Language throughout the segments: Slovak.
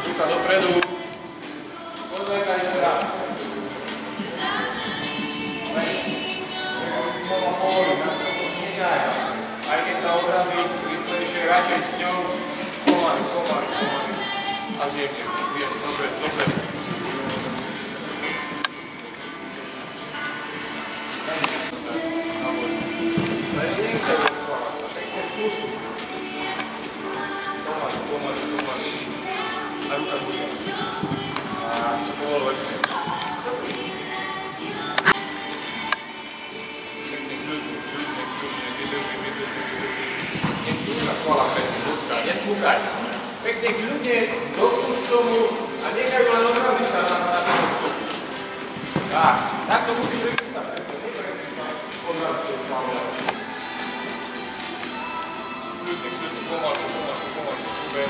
Ruka dopredu. Podleka ešte raz. Aj keď sa odrazí, rýchlejšie, radšej s ňou. Pomaly. A zjemne. Dobre. Pomaly. A ruka bude. A polovečne. Necúkaj. Pekne kľudne dopúšť tomu a nechaj len odraziť sa na ten odskok. Tak to musí prikúkať. Odraziť to spávať. Kľudne, pomalu. Uber.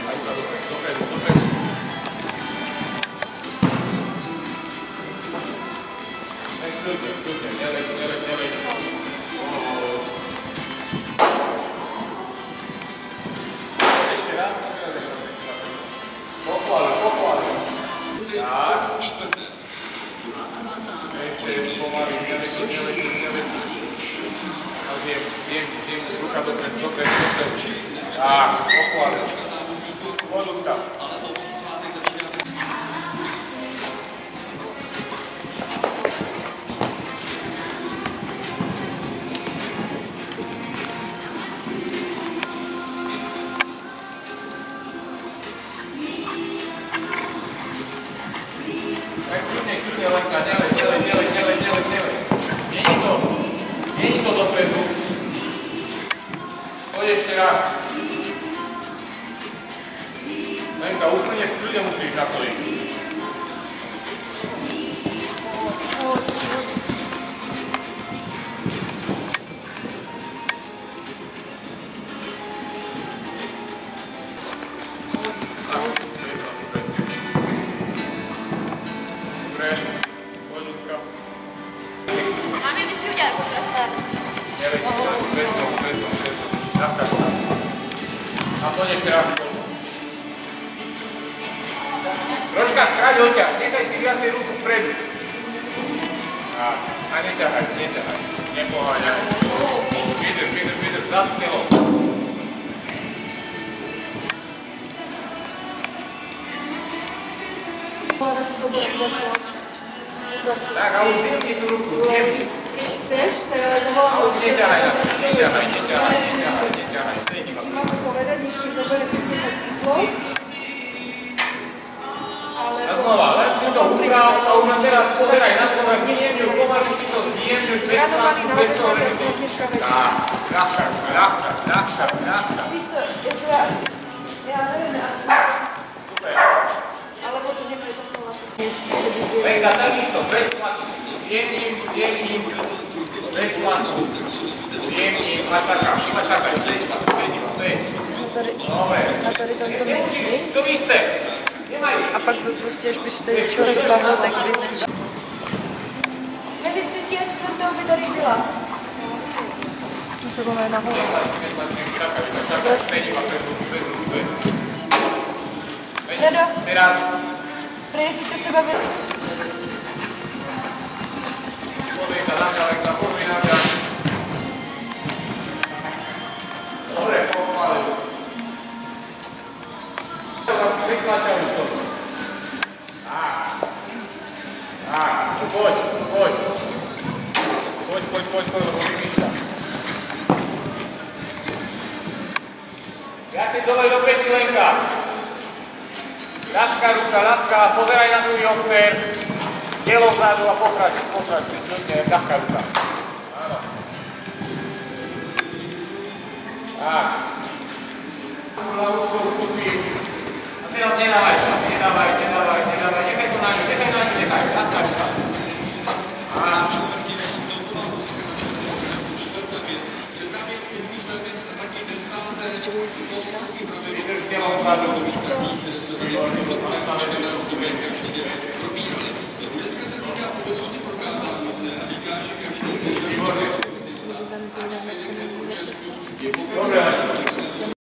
Aj to dopredu. Kľudne, nelej. Pochváli. Tak. Ešte pomaly, nelej. A zjem, ruka dopredu. Tak, pochváli. Poľudka. Kľudne, Lenka, nelej. Není to dopredu. Poď ešte raz. Lenka, úplne v kľude musíš na to ísť. Máme by si udělat pokrasat. Nelej, beznou. A poď ešte raz. Troška skráť odťah, nechaj si viacej ruku vpredu. A neťahaj. Nepoháňaj. Vydrž, zatknelo. Tak, a už zjemni tú ruku, zjemni. Chceš, teraz A už neťahaj na to, neťahaj. Sedni ma. mám povedať, že ti zoberie 50 kg. A znova, len si to ubral a už ma teraz pozeraj na slova, zjemňuj, pomaličky to zjemňuj, bez toho remyslu. Tak, ľahča. Víš co, ja neviem, asi. Super. Alebo to nechaj zachovala. Lenka, takisto, bez tlaku. Zjemním, bez tlaku. Zjemním a čakám. Iba čakaj, sedí. Dobre. A tady to myslí. To isté. A pak by prostě, až by se tady člověk zbavil, tak by ten... Mezi 3. a 4. by tady byla. To se bude nahoru. Rado, Teraz. prý, jestli jste se bavili. Pozri sa na mňa, Lenka, pozri na mňa. Dobre, pomaly. Prikláčam to. Poď, lebo vymýšľam. Viacej dole do pety, Lenka. Ľahká ruka, pozeraj na druhý obser. Telo vzadu a pokračuj, kľudne, ľahká ruka. Áno. Tak. Hlavu vstúpi. A teraz nedávaj, nechaj to na ňu, nechaj, ľahká ruka. Áno. Vydrž telo vzadu. Dneska se týká povinnosti prokázání se a říká, že každý Dobre,